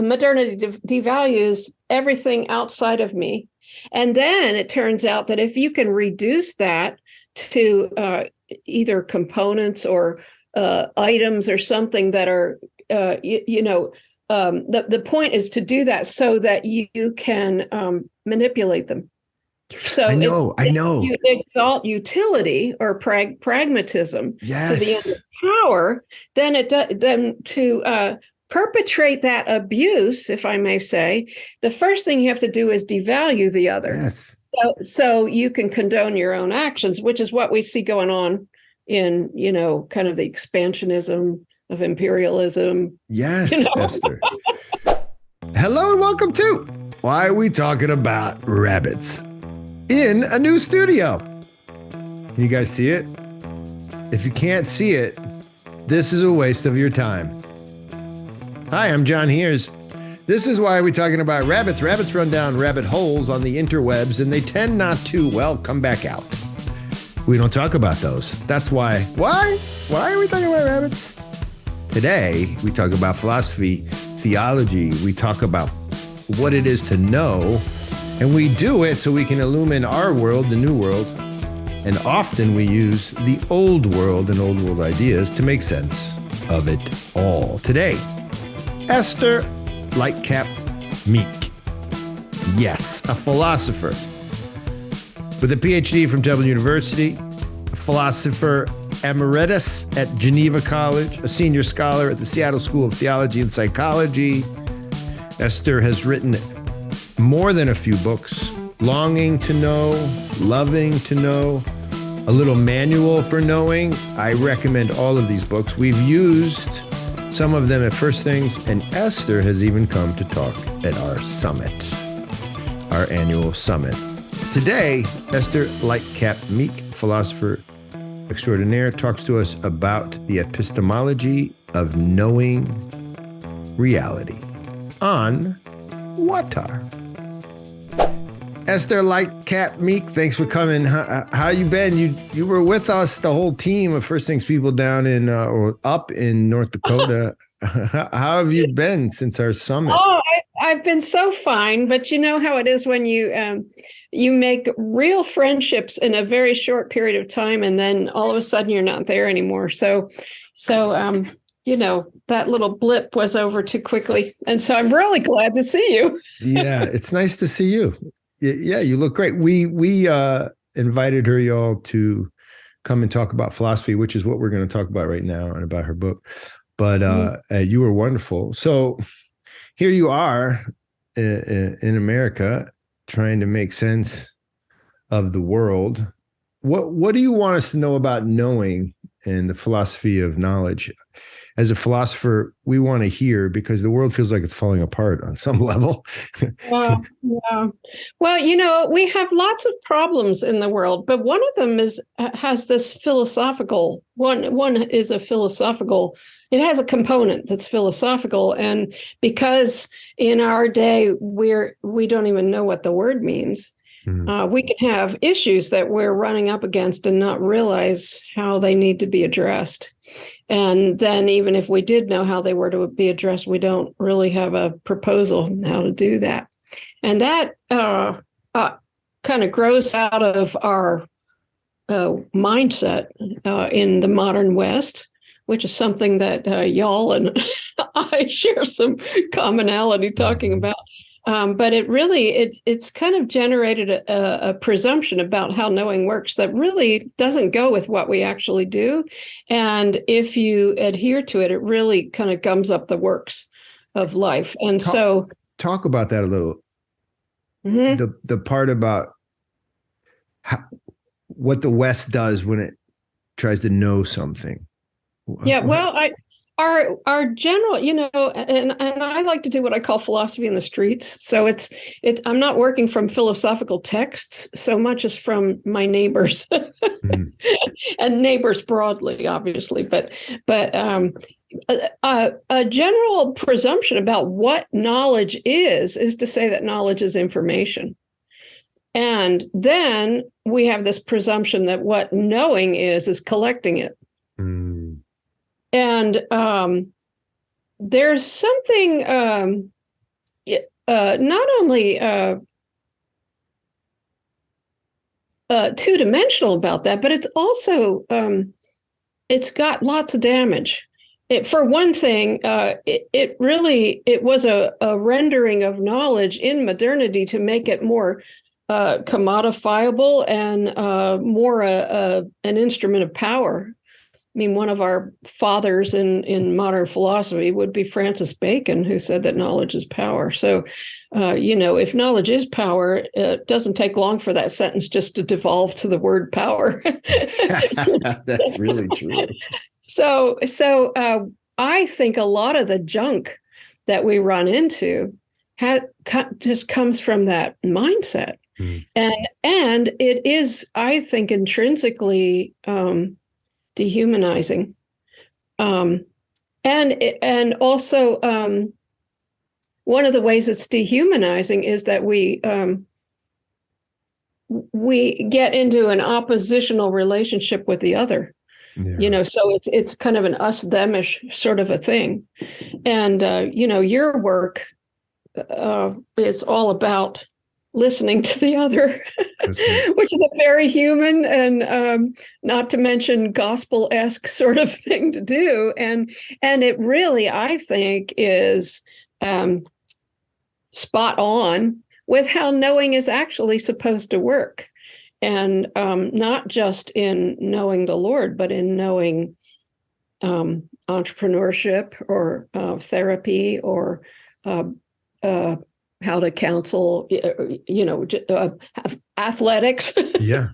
modernity devalues everything outside of me. And then it turns out that if you can reduce that to either components or items or something that are, the point is to do that so that you can manipulate them. So I know. you exalt utility or pragmatism to the end Yes. of power, then to perpetrate that abuse, if I may say, the first thing you have to do is devalue the other. Yes. So you can condone your own actions, which is what we see going on in, kind of the expansionism of imperialism. Yes, Esther. Hello and welcome to Why Are We Talking About Rabbits? In a new studio. You guys see it? If you can't see it, this is a waste of your time. Hi, I'm John Heers. This is Why Are We Talking About Rabbits? Rabbits run down rabbit holes on the interwebs and they tend not to, come back out. We don't talk about those. That's why. Why are we talking about rabbits? Today, we talk about philosophy, theology. We talk about what it is to know. And we do it so we can illumine our world, the new world. And often we use the old world and old world ideas to make sense of it all. Today, Esther Lightcap Meek. Yes, a philosopher with a PhD from Dublin University, a philosopher emeritus at Geneva College, a senior scholar at the Seattle School of Theology and Psychology. Esther has written more than a few books: Longing to Know, Loving to Know, A Little Manual for Knowing. I recommend all of these books. We've used some of them at First Things, and Esther has even come to talk at our summit, our annual summit. Today, Esther Lightcap Meek, philosopher extraordinaire, talks to us about the epistemology of knowing reality on WAWTAR. Esther Lightcap Meek, thanks for coming. How you been? You were with us, the whole team of First Things people down in or up in North Dakota. How have you been since our summit? Oh, I've been so fine, but you know how it is when you make real friendships in a very short period of time, and then all of a sudden you're not there anymore. So that little blip was over too quickly, and so I'm really glad to see you. Yeah, it's nice to see you. Yeah, you look great. We invited her, y'all, to come and talk about philosophy, which is what we're going to talk about right now, and about her book. But you were wonderful. So here you are in America trying to make sense of the world. What do you want us to know about knowing and the philosophy of knowledge? As a philosopher, we want to hear, because the world feels like it's falling apart on some level. Yeah. Well, we have lots of problems in the world, but one of them has this philosophical one. One is a philosophical. It has a component that's philosophical, and because in our day we don't even know what the word means. We can have issues that we're running up against and not realize how they need to be addressed. And then even if we did know how they were to be addressed, we don't really have a proposal on how to do that. And that kind of grows out of our mindset in the modern West, which is something that y'all and I share some commonality talking about. But it's kind of generated a presumption about how knowing works that really doesn't go with what we actually do. And if you adhere to it, it really kind of gums up the works of life. And talk about that a little. Mm-hmm. The part about what the West does when it tries to know something. Yeah, well, Our general, and I like to do what I call philosophy in the streets. So it's I'm not working from philosophical texts so much as from my neighbors and neighbors broadly, obviously. But a general presumption about what knowledge is to say that knowledge is information. And then we have this presumption that what knowing is collecting it. And there's something not only two-dimensional about that, but it's also it's got lots of damage. For one thing, it was a rendering of knowledge in modernity to make it more commodifiable and more an instrument of power. I mean, one of our fathers in modern philosophy would be Francis Bacon, who said that knowledge is power. So, if knowledge is power, it doesn't take long for that sentence just to devolve to the word power. That's really true. So I think a lot of the junk that we run into just comes from that mindset. Mm. And it is, I think, intrinsically dehumanizing. And also one of the ways it's dehumanizing is that we get into an oppositional relationship with the other. Yeah. So it's kind of an us-themish sort of a thing. And, your work is all about listening to the other, right. Which is a very human and not to mention gospel-esque sort of thing to do. And it really, I think, is spot on with how knowing is actually supposed to work. And not just in knowing the Lord, but in knowing entrepreneurship or therapy or how to counsel, athletics. Yeah.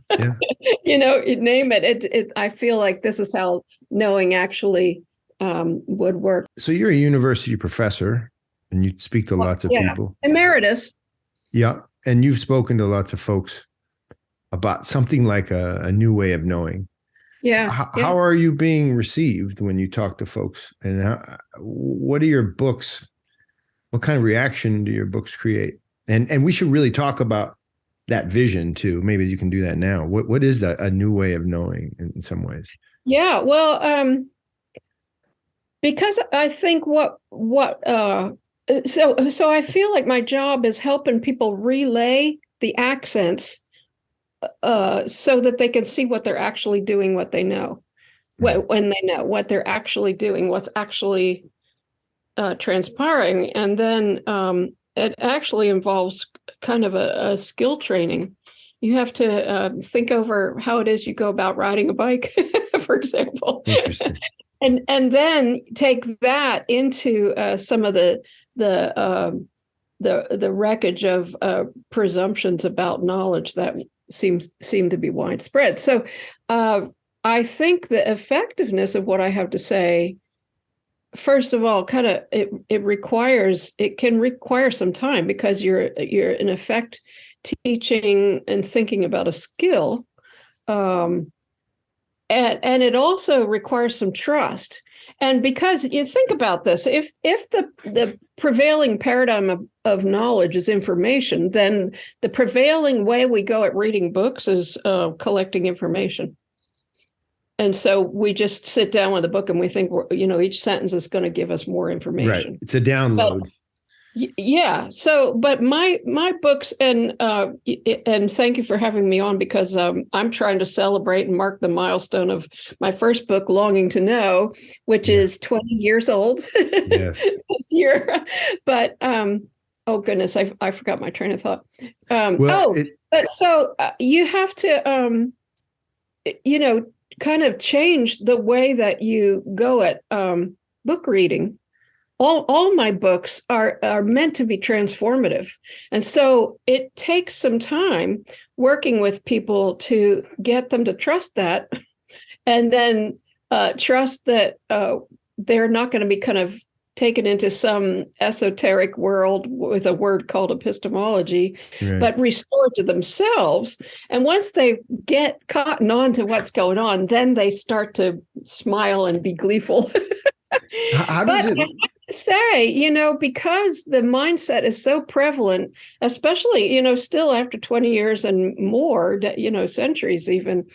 Name it. I feel like this is how knowing actually would work. So you're a university professor, and you speak to lots of people. Emeritus. Yeah, and you've spoken to lots of folks about something like a new way of knowing. Yeah. How are you being received when you talk to folks? And what are your books? What kind of reaction do your books create? And we should really talk about that vision too. Maybe you can do that now. What is that a new way of knowing in some ways? Yeah. Well, because I think so I feel like my job is helping people relay the accents so that they can see what they're actually doing, what they know, when they know what they're actually doing, what's actually transpiring. And then it actually involves kind of a skill training. You have to think over how it is you go about riding a bike, for example. Interesting. And then take that into some of the wreckage of presumptions about knowledge that seem to be widespread. So I think the effectiveness of what I have to say, first of all, kind of it can require some time because you're in effect teaching and thinking about a skill. And it also requires some trust. And because you think about this, if the prevailing paradigm of knowledge is information, then the prevailing way we go at reading books is collecting information. And so we just sit down with a book and we think, each sentence is going to give us more information. Right. It's a download. But, yeah. So, but my books, and thank you for having me on, because I'm trying to celebrate and mark the milestone of my first book, Longing to Know, which is 20 years old this year. But oh goodness, I forgot my train of thought. You have to kind of change the way that you go at book reading. All my books are meant to be transformative. And so it takes some time working with people to get them to trust that, and then trust that they're not going to be kind of taken into some esoteric world with a word called epistemology, right, but restored to themselves. And once they get cotton on to what's going on, then they start to smile and be gleeful. How does it... say, because the mindset is so prevalent, especially, still after 20 years and more, centuries even,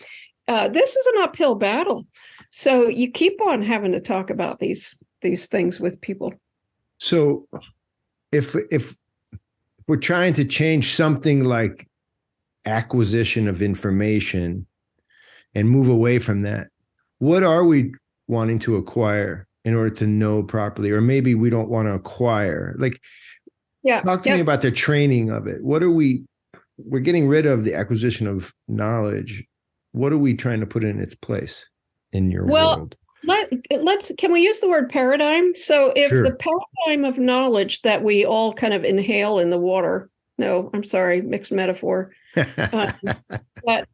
this is an uphill battle. So you keep on having to talk about these things with people. So if we're trying to change something like acquisition of information and move away from that, what are we wanting to acquire in order to know properly? Or maybe we don't want to acquire. Like, talk to me about the training of it. What are we're getting rid of the acquisition of knowledge. What are we trying to put in its place in your world? Can we use the word paradigm? So if Sure. the paradigm of knowledge that we all kind of inhale in the water, no, I'm sorry, mixed metaphor, that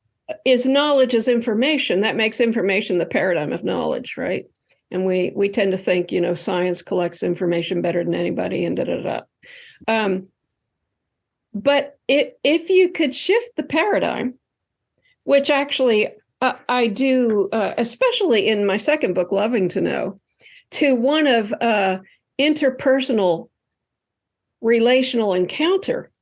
is knowledge is information. That makes information the paradigm of knowledge, right? And we tend to think, science collects information better than anybody and but if you could shift the paradigm, which actually I do, especially in my second book, Loving to Know, to one of interpersonal relational encounter,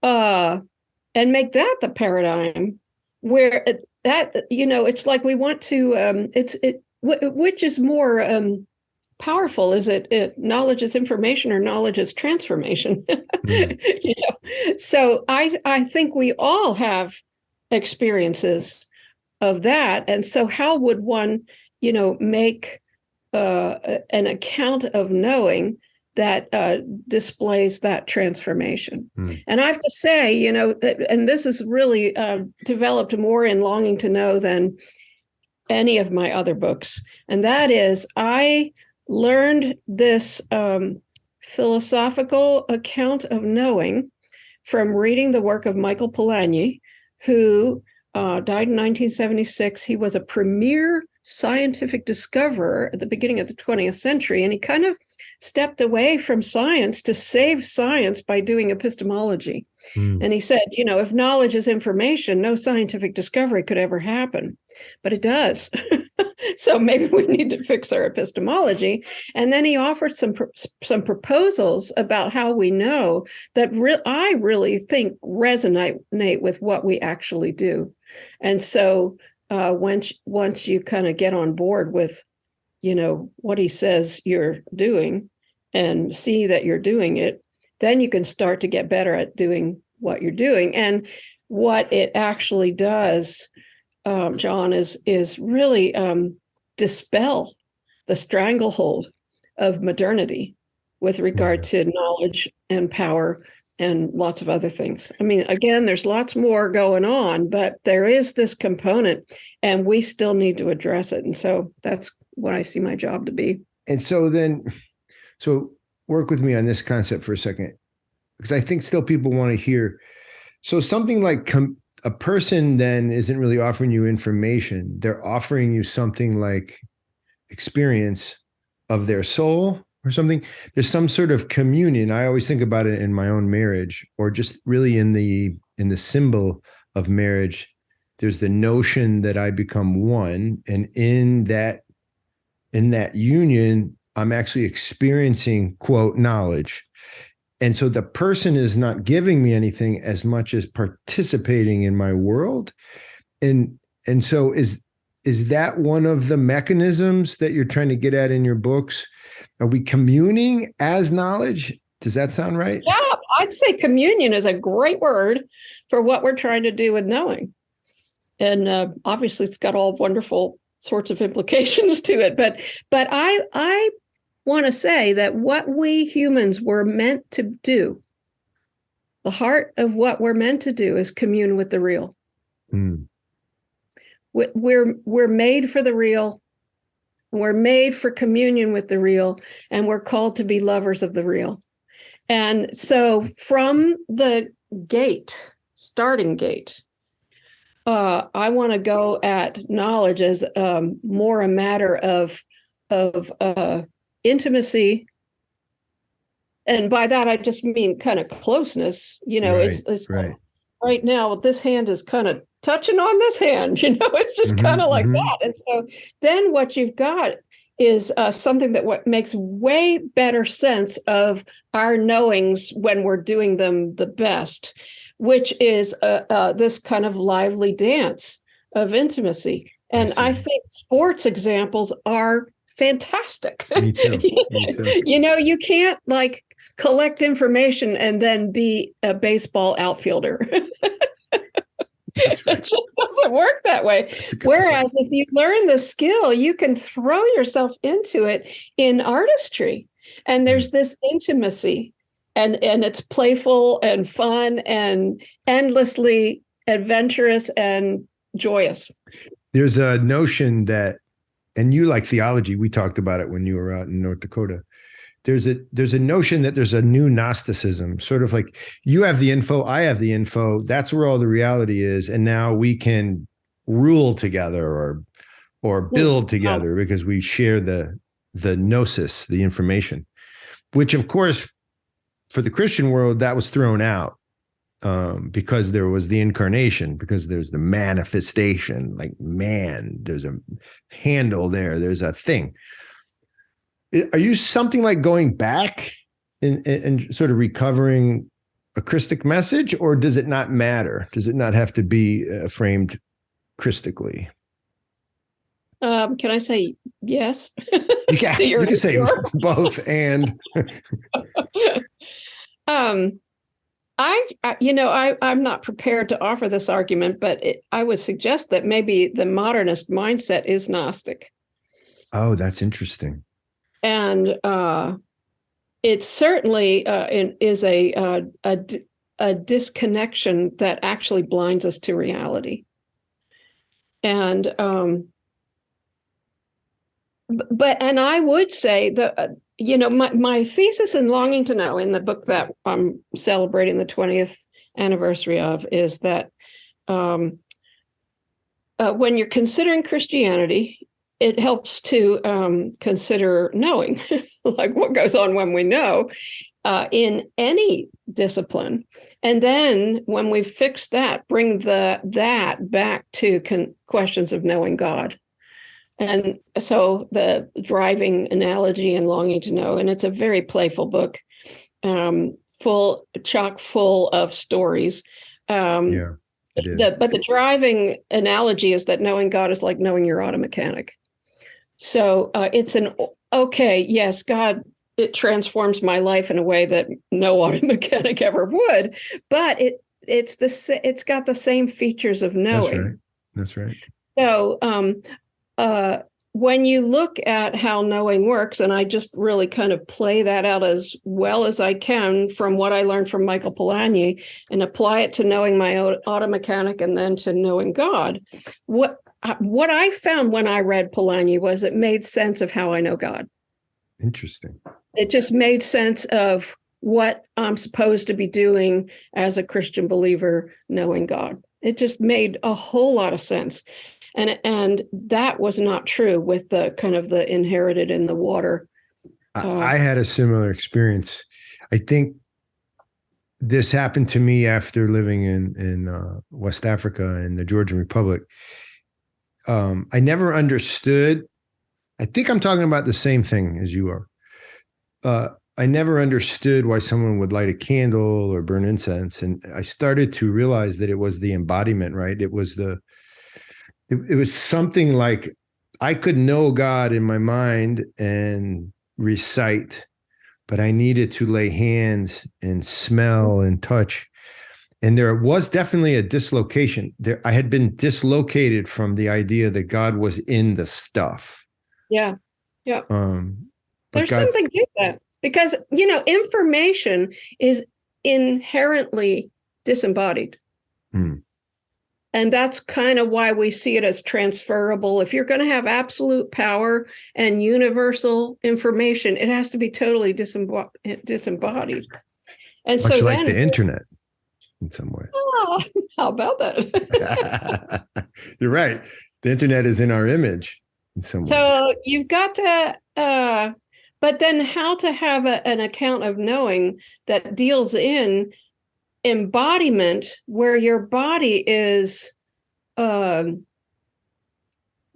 and make that the paradigm where it's like we want to, which is more powerful? Is it knowledge is information or knowledge is transformation? So I think we all have experiences of that. And so how would one, make an account of knowing that displays that transformation? And I have to say, and this is really developed more in Longing to Know than any of my other books. And that is, I learned this philosophical account of knowing from reading the work of Michael Polanyi, who died in 1976. He was a premier scientific discoverer at the beginning of the 20th century, and he kind of stepped away from science to save science by doing epistemology. And he said, if knowledge is information, no scientific discovery could ever happen, but it does. So maybe we need to fix our epistemology. And then he offered some proposals about how we know that I really think resonate with what we actually do. And so once you kind of get on board with, what he says you're doing and see that you're doing it, then you can start to get better at doing what you're doing. And what it actually does, John, is really dispel the stranglehold of modernity with regard to knowledge and power and lots of other things. I mean, again, there's lots more going on, but there is this component, and we still need to address it. And so that's what I see my job to be. And so work with me on this concept for a second, because I think still people want to hear. So something like a person then isn't really offering you information. They're offering you something like experience of their soul or something. There's some sort of communion. I always think about it in my own marriage, or just really in the symbol of marriage. There's the notion that I become one, and in that union, I'm actually experiencing, quote, knowledge. And so the person is not giving me anything as much as participating in my world. And so is that one of the mechanisms that you're trying to get at in your books? Are we communing as knowledge? Does that sound right? Yeah, I'd say communion is a great word for what we're trying to do with knowing. And obviously it's got all wonderful sorts of implications to it. But I want to say that what we humans were meant to do, the heart of what we're meant to do, is commune with the real. We're made for the real. We're made for communion with the real, and we're called to be lovers of the real. And so from the starting gate, I want to go at knowledge as more a matter of intimacy. And by that, I just mean kind of closeness. It's right. Right now, this hand is kind of touching on this hand, it's just kind of like that. And so then what you've got is something that makes way better sense of our knowings when we're doing them the best, which is this kind of lively dance of intimacy. And I think sports examples are fantastic. Me too. Me too. You can't like collect information and then be a baseball outfielder. That's right. It just doesn't work that way. Whereas if you learn the skill, you can throw yourself into it in artistry. And there's this intimacy, and it's playful and fun and endlessly adventurous and joyous. There's a notion that, and you like theology, we talked about it when you were out in North Dakota. There's a notion that there's a new Gnosticism, sort of like you have the info, I have the info. That's where all the reality is, and now we can rule together or build together because we share the gnosis, the information. Which, of course, for the Christian world, that was thrown out because there was the incarnation, because there's the manifestation, like man, there's a handle there, there's a thing. Are you something like going back and sort of recovering a Christic message, or does it not matter? Does it not have to be framed Christically? Can I say yes? You can say both and. I'm not prepared to offer this argument, but I would suggest that maybe the modernist mindset is Gnostic. Oh, that's interesting. And it certainly is a disconnection that actually blinds us to reality. And and I would say that my thesis in Longing to Know, in the book that I'm celebrating the 20th anniversary of, is that when you're considering Christianity, it helps to consider knowing, like what goes on when we know in any discipline. And then when we fix that, bring that back to questions of knowing God. And so the driving analogy in Longing to Know, and it's a very playful book, chock full of stories. Yeah, it is. But the driving analogy is that knowing God is like knowing your auto mechanic. So it's yes, God, it transforms my life in a way that no auto mechanic ever would, but it's got the same features of knowing. That's right. So when you look at how knowing works, and I just really kind of play that out as well as I can from what I learned from Michael Polanyi and apply it to knowing my auto mechanic and then to knowing God, what I found when I read Polanyi was it made sense of how I know God. Interesting. It just made sense of what I'm supposed to be doing as a Christian believer, knowing God. It just made a whole lot of sense. And that was not true with the kind of the inherited in the water. I had a similar experience. I think this happened to me after living in West Africa and the Georgian Republic. I never understood. I think I'm talking about the same thing as you are. I never understood why someone would light a candle or burn incense. And I started to realize that it was the embodiment, right? It was it was something like I could know God in my mind and recite, but I needed to lay hands and smell and touch. And there was definitely a dislocation there. I had been dislocated from the idea that God was in the stuff. Yeah. Yeah. There's God's something to that because, information is inherently disembodied. And that's kind of why we see it as transferable. If you're going to have absolute power and universal information, it has to be totally disembodied. And much so like then, the internet in some way. Oh, how about that? You're right. The internet is in our image in some way. So you've got to, but then how to have an account of knowing that deals in embodiment where your body is not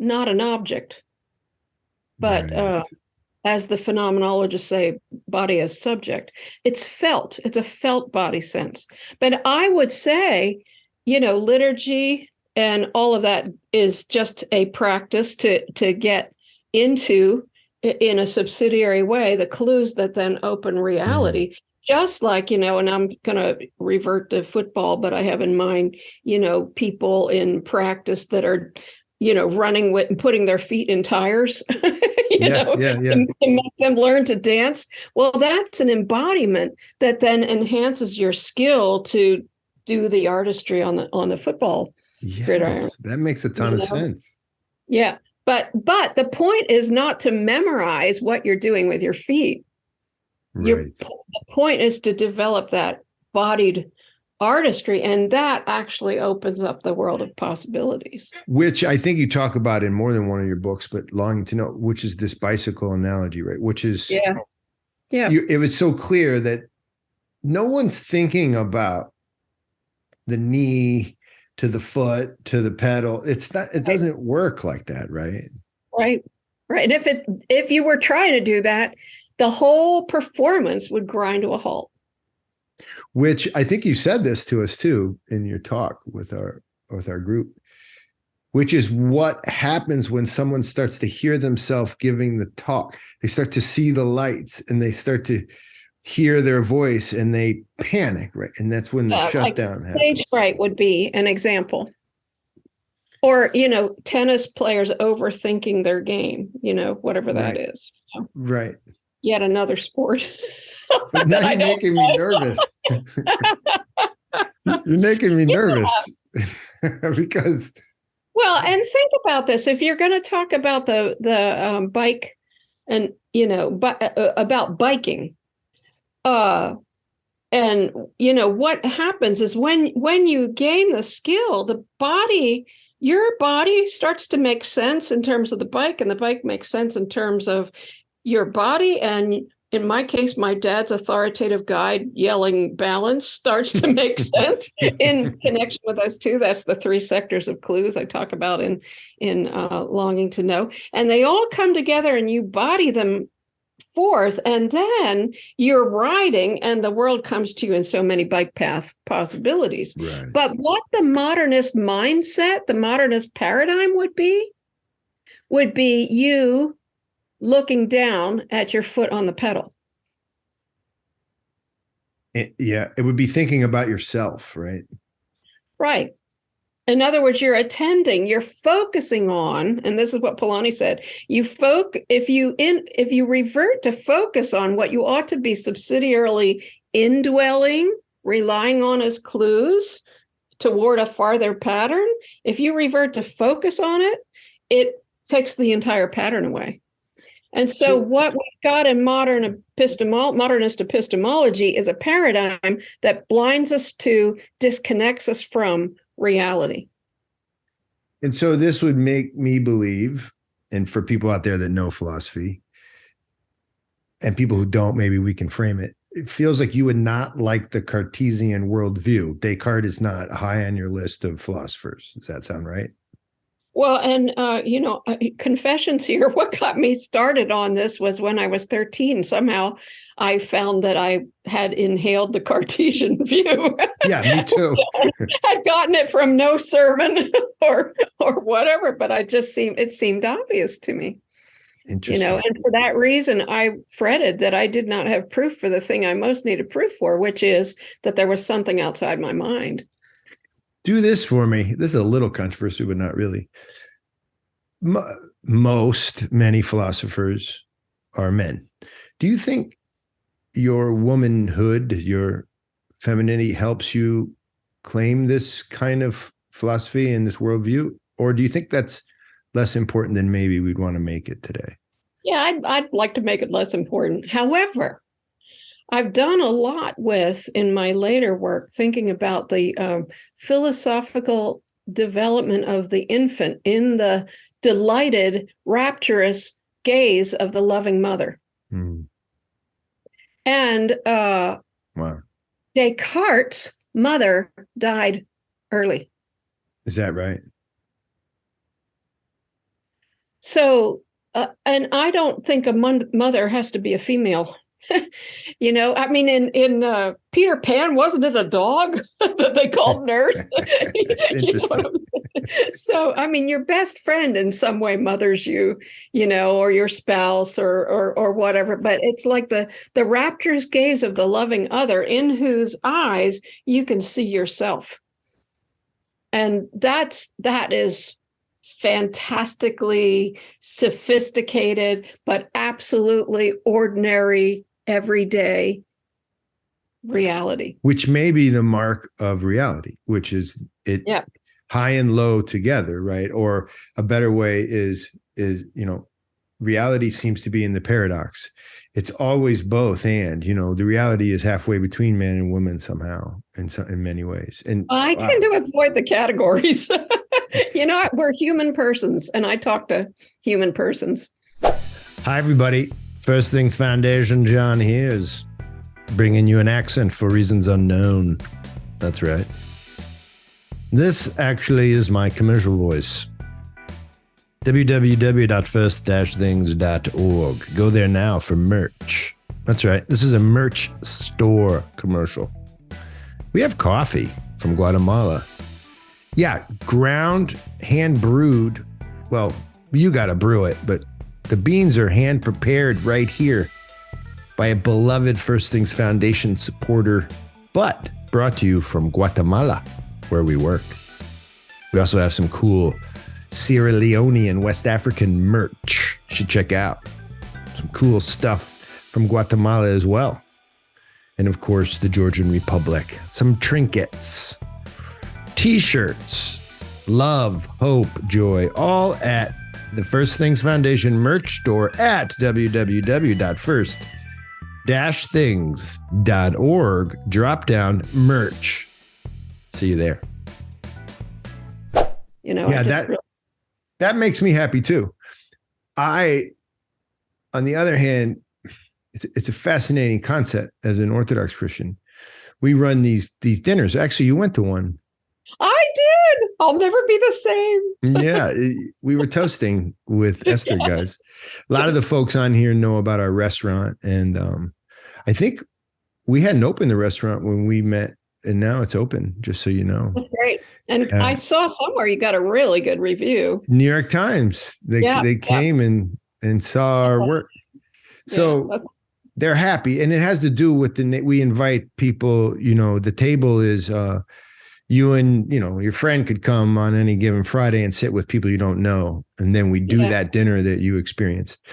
an object, but right. As the phenomenologists say, body as subject. It's felt. It's a felt body sense. But I would say, liturgy and all of that is just a practice to get into in a subsidiary way, the clues that then open reality. Just like, and I'm going to revert to football, but I have in mind, people in practice that are, running with and putting their feet in tires, to make them learn to dance. Well, that's an embodiment that then enhances your skill to do the artistry on the football gridiron. That makes a ton of sense. Yeah. But the point is not to memorize what you're doing with your feet. Right. The point is to develop that bodied artistry, and that actually opens up the world of possibilities. Which I think you talk about in more than one of your books, but Longing to Know, which is this bicycle analogy, right? Which is, it was so clear that no one's thinking about the knee to the foot to the pedal. It's not. It doesn't work like that, right? Right. And if you were trying to do that, the whole performance would grind to a halt. Which I think you said this to us too in your talk with our group, which is what happens when someone starts to hear themselves giving the talk. They start to see the lights and they start to hear their voice and they panic, right? And that's when the shutdown happens. Stage fright would be an example. Or, tennis players overthinking their game, whatever that is. Right. Yet another sport. But now you're making me nervous. You're making me nervous because. Well, and think about this. If you're going to talk about the bike and, about biking, and, what happens is when you gain the skill, your body starts to make sense in terms of the bike, and the bike makes sense in terms of your body. And in my case, my dad's authoritative guide yelling balance starts to make sense in connection with those two. That's the 3 sectors of clues I talk about in Longing to Know. And they all come together and you body them forth, and then you're riding and the world comes to you in so many bike path possibilities. Right. But what the modernist mindset, the modernist paradigm would be you looking down at your foot on the pedal. It would be thinking about yourself, right? Right. In other words, you're focusing on, and this is what Polanyi said, if you revert to focus on what you ought to be subsidiarily indwelling, relying on as clues toward a farther pattern, if you revert to focus on it, it takes the entire pattern away. And so what we've got in modernist epistemology is a paradigm that blinds us to, disconnects us from reality. And so this would make me believe, and for people out there that know philosophy, and people who don't, maybe we can frame it. It feels like you would not like the Cartesian worldview. Descartes is not high on your list of philosophers. Does that sound right? Well, and, confessions here, what got me started on this was when I was 13, somehow I found that I had inhaled the Cartesian view. Yeah, me too. I'd gotten it from no sermon or whatever, but it seemed obvious to me. Interesting. And for that reason, I fretted that I did not have proof for the thing I most needed proof for, which is that there was something outside my mind. Do this for me. This is a little controversial, but not really. Many philosophers are men. Do you think your womanhood, your femininity helps you claim this kind of philosophy and this worldview? Or do you think that's less important than maybe we'd want to make it today? Yeah, I'd like to make it less important. However, I've done a lot in my later work, thinking about the philosophical development of the infant in the delighted, rapturous gaze of the loving mother. Mm. And wow. Descartes' mother died early. Is that right? So, and I don't think a mother has to be a female. I mean, in Peter Pan, wasn't it a dog that they called Nurse? So, I mean, your best friend in some way mothers you, or your spouse or whatever. But it's like the rapturous gaze of the loving other in whose eyes you can see yourself. And that is fantastically sophisticated, but absolutely ordinary, everyday reality. Which may be the mark of reality, which is it high and low together, right? Or a better way is reality seems to be in the paradox. It's always both, and the reality is halfway between man and woman somehow, in many ways. And I tend to avoid the categories. We're human persons, and I talk to human persons. Hi, everybody. First Things Foundation, John Heers, bringing you an accent for reasons unknown. That's right. This actually is my commercial voice. www.first-things.org. Go there now for merch. That's right. This is a merch store commercial. We have coffee from Guatemala. Yeah, ground, hand brewed. Well, you got to brew it, but the beans are hand prepared right here by a beloved First Things Foundation supporter, but brought to you from Guatemala, where we work. We also have some cool Sierra Leone and West African merch you should check out. Some cool stuff from Guatemala as well. And of course, the Georgian Republic. Some trinkets, t-shirts, love, hope, joy, all at the First Things Foundation merch store at www.first-things.org. Drop down merch. See you there. That makes me happy too. On the other hand, it's a fascinating concept as an Orthodox Christian. We run these dinners. Actually, you went to one. I did. I'll never be the same. Yeah, we were toasting with Esther, guys. A lot of the folks on here know about our restaurant, and I think we hadn't opened the restaurant when we met, and now it's open, just so you know. That's great. And I saw somewhere you got a really good review. New York Times. They came and saw our work. So they're happy. And it has to do with we invite people, the table is you and, your friend could come on any given Friday and sit with people you don't know. And then we do that dinner that you experienced.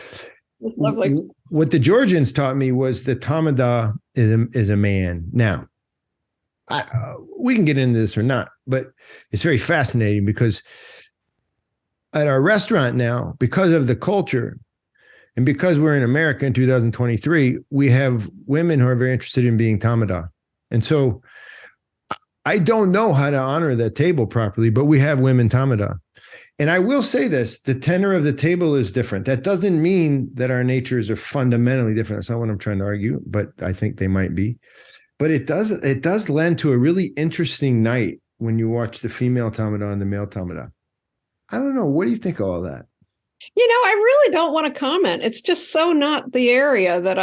It's lovely. What the Georgians taught me was that Tamada is a man. Now, we can get into this or not, but it's very fascinating because at our restaurant now, because of the culture and because we're in America in 2023, we have women who are very interested in being Tamada. And so I don't know how to honor that table properly, but we have women Tamada. And I will say this, the tenor of the table is different. That doesn't mean that our natures are fundamentally different. That's not what I'm trying to argue, but I think they might be. But it does lend to a really interesting night when you watch the female Tamada and the male Tamada. I don't know. What do you think of all that? I really don't want to comment. It's just so not the area that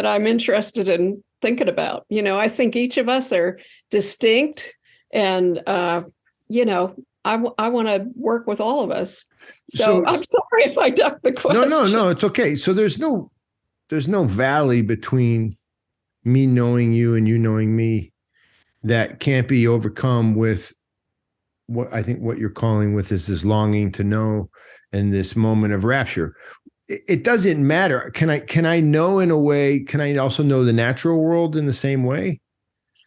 I'm interested in thinking about. I think each of us are distinct, and I want to work with all of us. So I'm sorry if I ducked the question. No, it's okay. So there's no valley between me knowing you and you knowing me that can't be overcome with what you're calling with is this longing to know and this moment of rapture. It doesn't matter. Can I know in a way? Can I also know the natural world in the same way?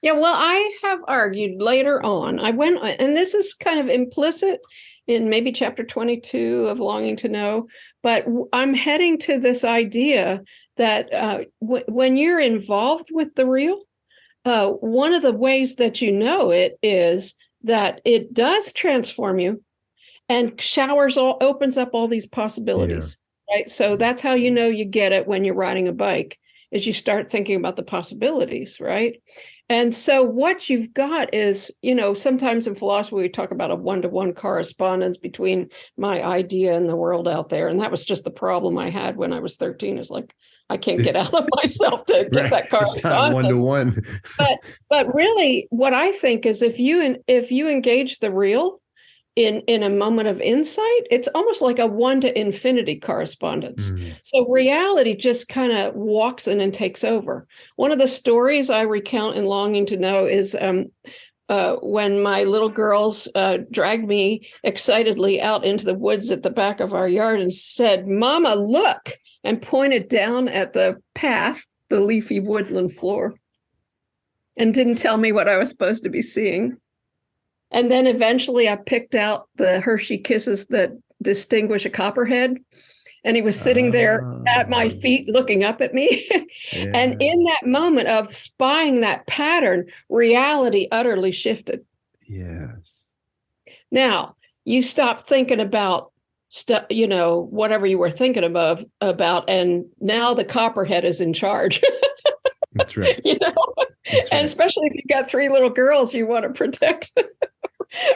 Yeah, well, I have argued later on. I went, and this is kind of implicit in maybe chapter 22 of Longing to Know, but I'm heading to this idea that when you're involved with the real, one of the ways that you know it is that it does transform you and opens up all these possibilities, right? So that's how you know you get it when you're riding a bike, is you start thinking about the possibilities, right? And so what you've got is, sometimes in philosophy, we talk about a one-to-one correspondence between my idea and the world out there. And that was just the problem I had when I was 13. It's like, I can't get out of myself to get that correspondence. It's not one-to-one. But really, what I think is if you engage the real in a moment of insight, it's almost like a 1 to infinity correspondence. So reality just kind of walks in and takes over. One of the stories I recount in Longing to Know is when my little girls dragged me excitedly out into the woods at the back of our yard and said, "Mama, look," and pointed down at the path, the leafy woodland floor, and didn't tell me what I was supposed to be seeing. And then eventually I picked out the Hershey Kisses that distinguish a copperhead. And he was sitting there at my feet looking up at me. Yeah. And in that moment of spying that pattern, reality utterly shifted. Yes. Now, you stop thinking about stuff, whatever you were thinking about, and now the copperhead is in charge. That's right. That's right. And especially if you've got 3 little girls you want to protect.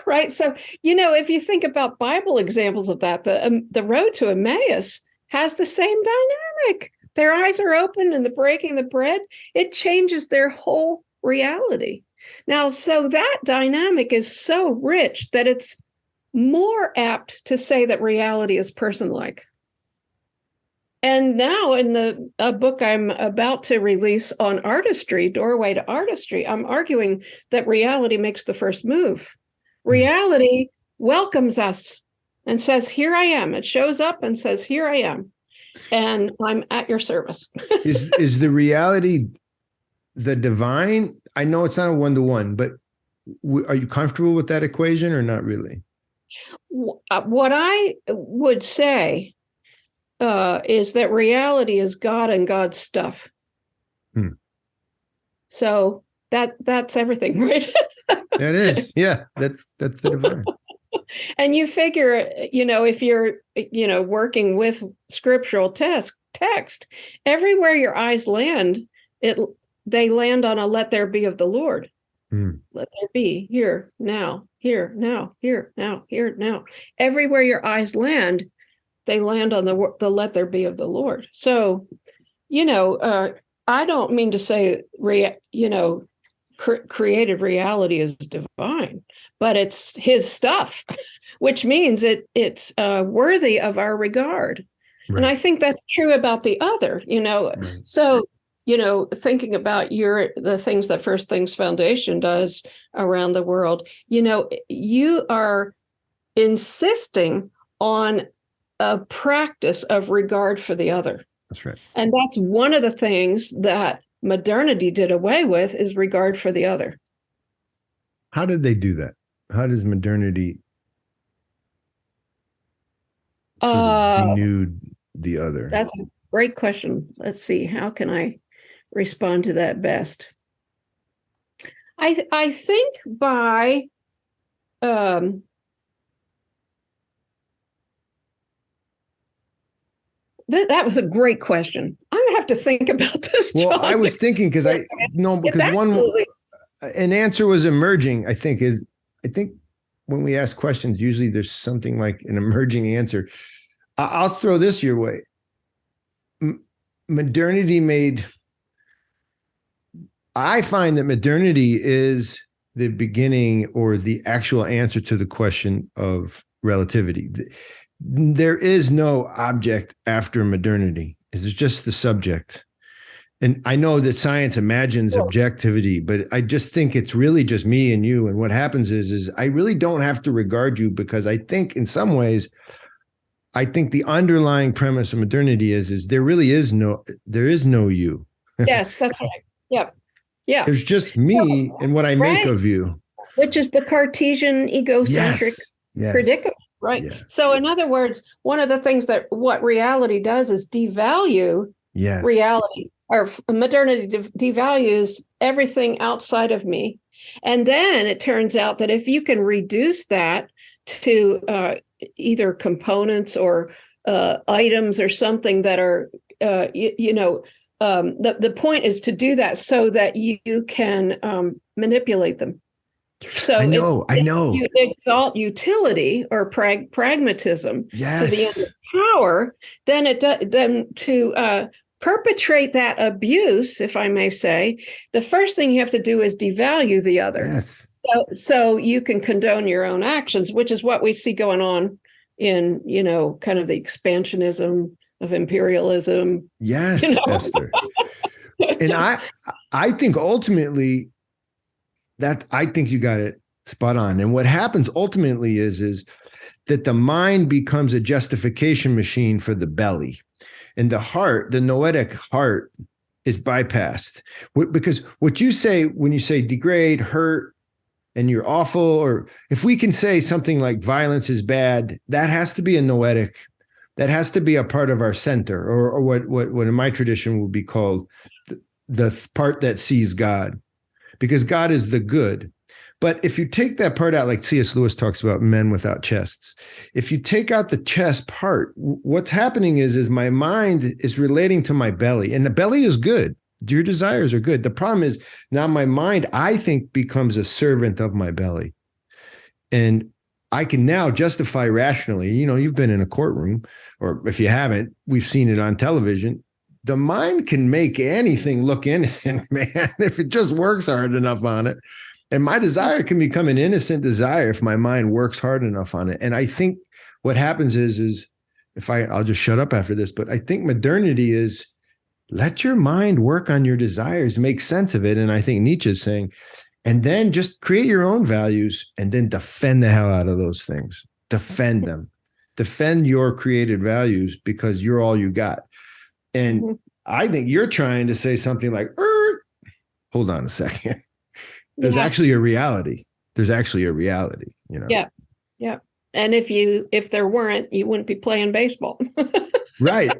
Right. So, if you think about Bible examples of that, the road to Emmaus has the same dynamic. Their eyes are open and the breaking the bread, it changes their whole reality. Now, so that dynamic is so rich that it's more apt to say that reality is person-like. And now in a book I'm about to release on artistry, Doorway to Artistry, I'm arguing that reality makes the first move. Reality welcomes us and says, "Here I am." It shows up and says, "Here I am, and I'm at your service." Is the reality the divine? I know it's not a 1-to-1, but are you comfortable with that equation or not really? What I would say is that reality is God and God's stuff. So that's everything, right? That is, yeah. That's the divine. And you figure, if you're, working with scriptural text, everywhere your eyes land, they land on a "let there be" of the Lord. Let there be, here, now, here, now, here, now, here, now. Everywhere your eyes land, they land on the "let there be" of the Lord. So, I don't mean to say, created reality is divine, but it's his stuff, which means it's worthy of our regard. Right. And I think that's true about the other, Right. So, thinking about the things that First Things Foundation does around the world, you are insisting on a practice of regard for the other. That's right. And that's one of the things that modernity did away with, is regard for the other. How did they do that? How does modernity sort of denude the other? That's a great question. Let's see. How can I respond to that best? I think by that was a great question. I'm gonna have to think about this. Well, John. I was thinking because an answer was emerging. I think when we ask questions, usually there's something like an emerging answer. I'll throw this your way. I find that modernity is the beginning or the actual answer to the question of relativity. There is no object after modernity. It's just the subject. And I know that science imagines objectivity, but I just think it's really just me and you. And what happens is I really don't have to regard you, because I think in some ways, I think the underlying premise of modernity is there is no you. Yes, that's right. Yep. Yeah. There's just me and what I make of you. Which is the Cartesian egocentric predicament, right? Yes. So in other words, one of the things that what reality does is devalue reality, or modernity devalues everything outside of me. And then it turns out that if you can reduce that to either components or items or something that are, the point is to do that so that you can manipulate them. So I know. You exalt utility or pragmatism to the end of power, then to perpetrate that abuse, if I may say, the first thing you have to do is devalue the other. Yes. So you can condone your own actions, which is what we see going on in, kind of the expansionism of imperialism. Yes, Esther. And I think ultimately I think you got it spot on. And what happens ultimately is that the mind becomes a justification machine for the belly. And the heart, the noetic heart, is bypassed. Because what you say when you say degrade, hurt, and you're awful, or if we can say something like violence is bad, that has to be a noetic. That has to be a part of our center, or what in my tradition would be called the part that sees God, because God is the good. But if you take that part out, like C.S. Lewis talks about men without chests, if you take out the chest part, what's happening is my mind is relating to my belly, and the belly is good. Your desires are good. The problem is now my mind, I think, becomes a servant of my belly. And I can now justify rationally, you've been in a courtroom, or if you haven't, we've seen it on television. The mind can make anything look innocent, man, if it just works hard enough on it. And my desire can become an innocent desire if my mind works hard enough on it. And I think what happens is I'll just shut up after this, but I think modernity is let your mind work on your desires, make sense of it. And I think Nietzsche's saying, and then just create your own values and then defend the hell out of those things. Defend them. Defend your created values because you're all you got. And I think you're trying to say something like, hold on a second. There's actually a reality. There's actually a reality, Yeah. Yeah. And if there weren't, you wouldn't be playing baseball. Right.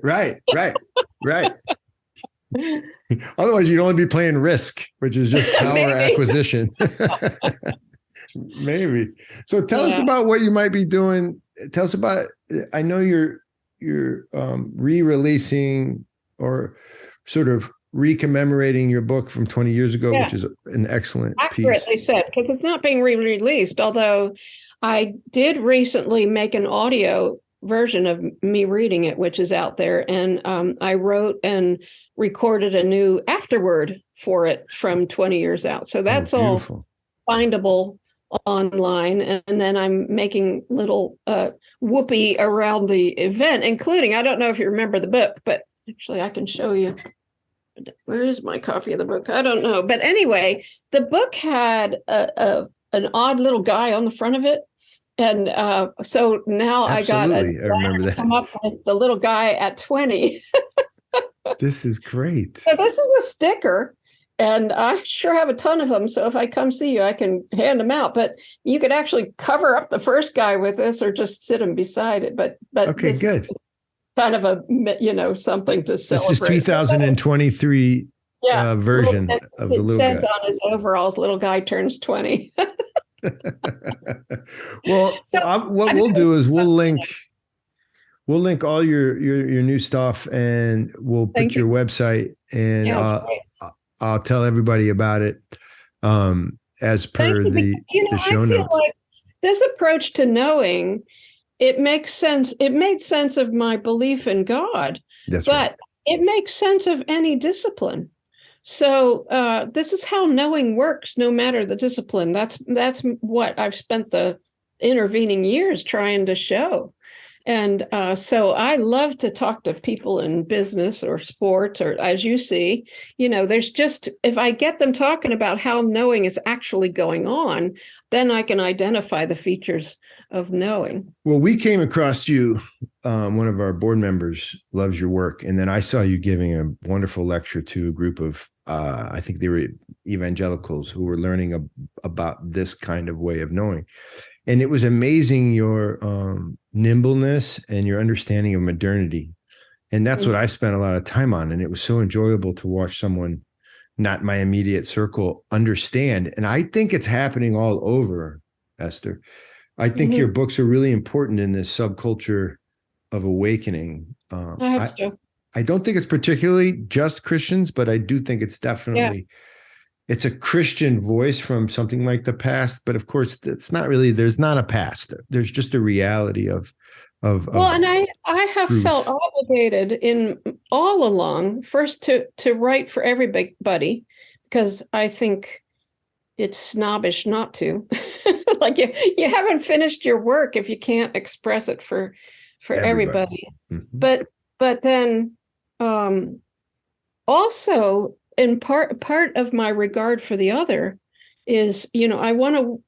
Otherwise, you'd only be playing Risk, which is just power acquisition. Maybe. So tell us about what you might be doing. Tell us about, I know you're re-releasing or sort of recommemorating your book from 20 years ago, which is an excellent piece. Accurately said, because it's not being re-released, although I did recently make an audio version of me reading it, which is out there. And I wrote and recorded a new afterword for it from 20 years out. So that's all findable online. And then I'm making little whoopee around the event, including, I don't know if you remember the book, but actually I can show you. Where is my copy of the book? I don't know. But anyway, the book had an odd little guy on the front of it. And so now Absolutely. I remember that. Come up with the little guy at 20. This is great. So this is a sticker, and I sure have a ton of them. So if I come see you, I can hand them out. But you could actually cover up the first guy with this, or just sit him beside it. But okay, good. Kind of a something to celebrate. This is 2023 version of the little guy. It says on his overalls, "Little guy turns 20." Well, what we'll do is we'll link all your new stuff, and we'll put your website, and I'll tell everybody about it as per the show notes. Like this approach to knowing, it makes sense. It made sense of my belief in God, but it makes sense of any discipline. So this is how knowing works, no matter the discipline. That's what I've spent the intervening years trying to show. And so I love to talk to people in business or sports, or as you see, there's just, if I get them talking about how knowing is actually going on, then I can identify the features of knowing. Well, we came across you. One of our board members loves your work. And then I saw you giving a wonderful lecture to a group of, I think they were evangelicals who were learning about this kind of way of knowing. And it was amazing, your nimbleness and your understanding of modernity. And that's what I've spent a lot of time on. And it was so enjoyable to watch someone, not my immediate circle, understand. And I think it's happening all over, Esther. I think your books are really important in this subculture of awakening. I hope so. I don't think it's particularly just Christians, but I do think it's definitely, it's a Christian voice from something like the past. But of course, it's not really, there's not a past. There's just a reality of well, and I have truth. felt obligated in all along, first to write for everybody, because I think it's snobbish not to. Like you haven't finished your work if you can't express it for everybody. Mm-hmm. But then also in part of my regard for the other is, I want to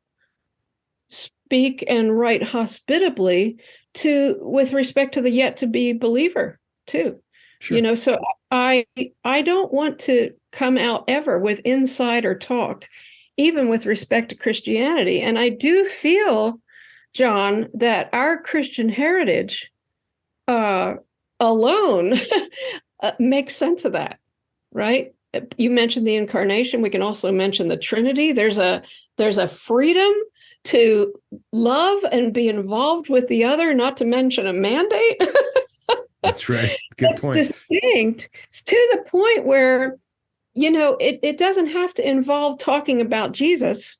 speak and write hospitably with respect to the yet to be believer too. Sure. So I don't want to come out ever with insider talk, even with respect to Christianity. And I do feel, John, that our Christian heritage alone makes sense of that, right? You mentioned the incarnation. We can also mention the Trinity. There's a freedom to love and be involved with the other, not to mention a mandate. That's right. Good point. It's distinct. It's to the point where, it doesn't have to involve talking about Jesus,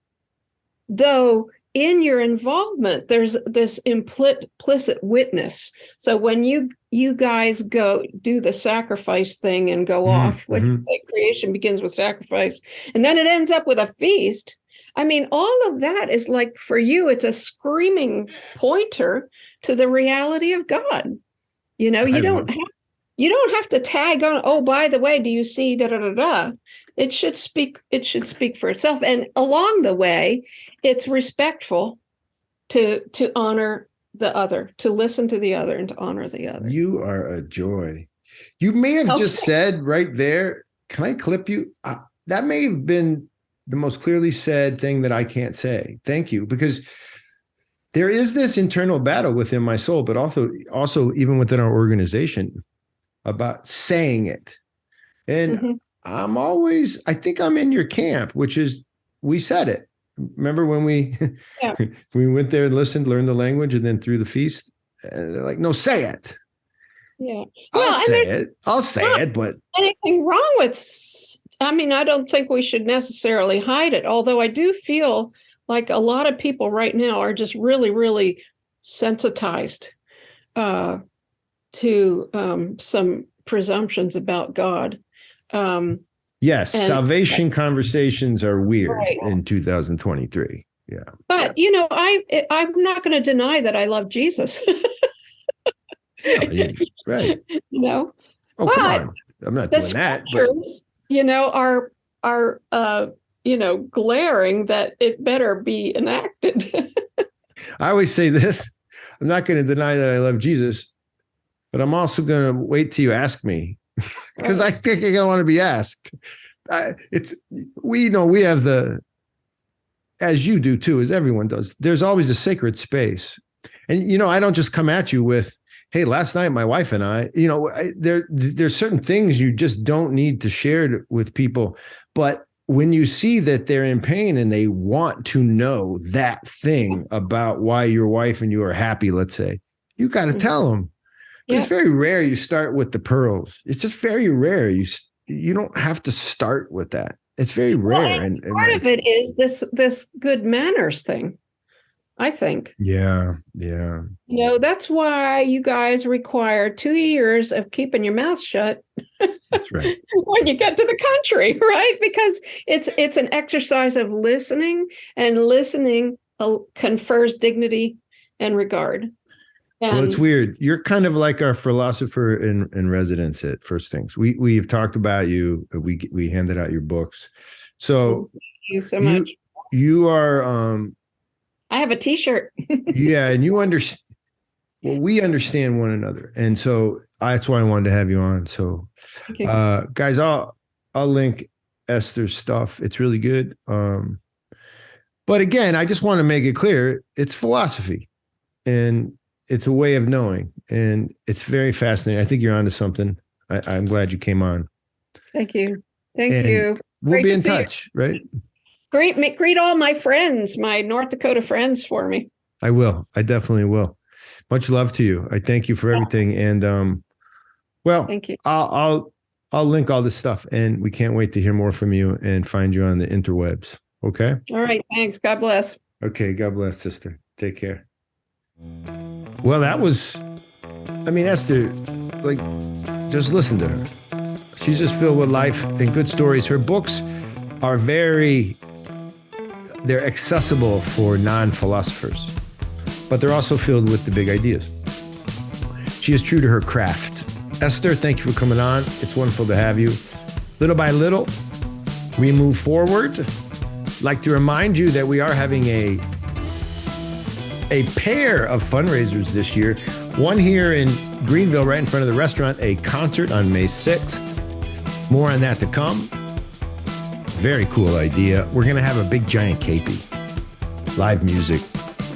though in your involvement, there's this implicit witness. So when you guys go do the sacrifice thing and go off, when creation begins with sacrifice, and then it ends up with a feast. I mean, all of that is like, for you, it's a screaming pointer to the reality of God. You don't have to tag on, oh, by the way, do you see da da da da? It should speak for itself. And along the way, it's respectful to honor the other, to listen to the other and to honor the other. You are a joy. You may have just said right there, can I clip you? That may have been the most clearly said thing that I can't say. Thank you. Because there is this internal battle within my soul, but also even within our organization about saying it. And I think I'm in your camp, which is, we said it. Remember when we went there and listened, learned the language, and then through the feast, and they're like, no, say it. Yeah. I'll say it, but anything wrong with, I don't think we should necessarily hide it. Although I do feel like a lot of people right now are just really, really sensitized to some presumptions about God. Yes, salvation conversations are weird in 2023. Yeah. But, I'm not going to deny that I love Jesus. Right. Oh, come on. I'm not doing that. But are glaring that it better be enacted. I always say this. I'm not going to deny that I love Jesus, but I'm also going to wait till you ask me, because I think I want to be asked. We have as you do too, as everyone does, there's always a sacred space. And, I don't just come at you with, hey, last night, my wife and I, there's certain things you just don't need to share with people. But when you see that they're in pain and they want to know that thing about why your wife and you are happy, let's say, you got to tell them. But it's very rare you start with the pearls. It's just very rare. You don't have to start with that. It's very rare. And part of it is this good manners thing, I think. Yeah. That's why you guys require 2 years of keeping your mouth shut. That's right. When you get to the country, right? Because it's an exercise of listening, and listening confers dignity and regard. Well, it's weird. You're kind of like our philosopher in residence at First Things. We've talked about you. We handed out your books. So thank you so much. You are. I have a T-shirt. Yeah, and you understand. Well, we understand one another, and so that's why I wanted to have you on. So, guys, I'll link Esther's stuff. It's really good. But again, I just want to make it clear: it's philosophy, and it's a way of knowing, and it's very fascinating. I think you're onto something. I'm glad you came on. Thank you. Thank you. We'll be in touch, right? Greet all my friends, my North Dakota friends for me. I will. I definitely will. Much love to you. I thank you for everything. And thank you. I'll link all this stuff, and we can't wait to hear more from you and find you on the interwebs. Okay. All right. Thanks. God bless. Okay. God bless, sister. Take care. Well, that was I mean, Esther, like, just listen to her. She's just filled with life and good stories. Her books are they're accessible for non-philosophers, but they're also filled with the big ideas. She is true to her craft. Esther, thank you for coming on. It's wonderful to have you. Little by little, we move forward. I'd like to remind you that we are having a pair of fundraisers this year. One here in Greenville, right in front of the restaurant, a concert on May 6th. More on that to come. Very cool idea. We're going to have a big giant kepi, live music,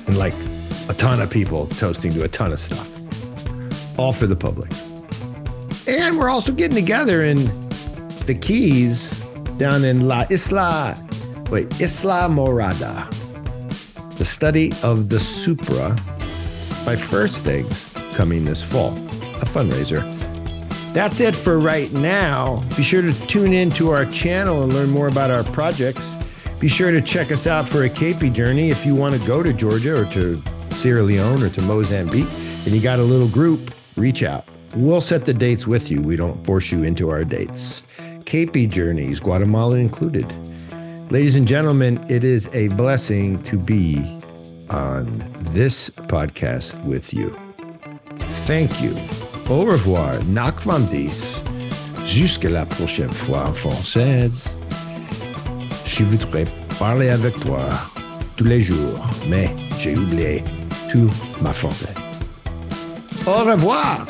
and like a ton of people toasting to a ton of stuff. All for the public. And we're also getting together in the Keys down in Isla Morada. The study of the Supra by First Things coming this fall, a fundraiser. That's it for right now. Be sure to tune in to our channel and learn more about our projects. Be sure to check us out for a kepi journey if you want to go to Georgia or to Sierra Leone or to Mozambique and you got a little group, reach out. We'll set the dates with you. We don't force you into our dates. Kepi journeys, Guatemala included. Ladies and gentlemen, it is a blessing to be on this podcast with you. Thank you. Au revoir. Nakvandis. Jusqu'à la prochaine fois en française. Je voudrais parler avec toi tous les jours, mais j'ai oublié tout ma français. Au revoir.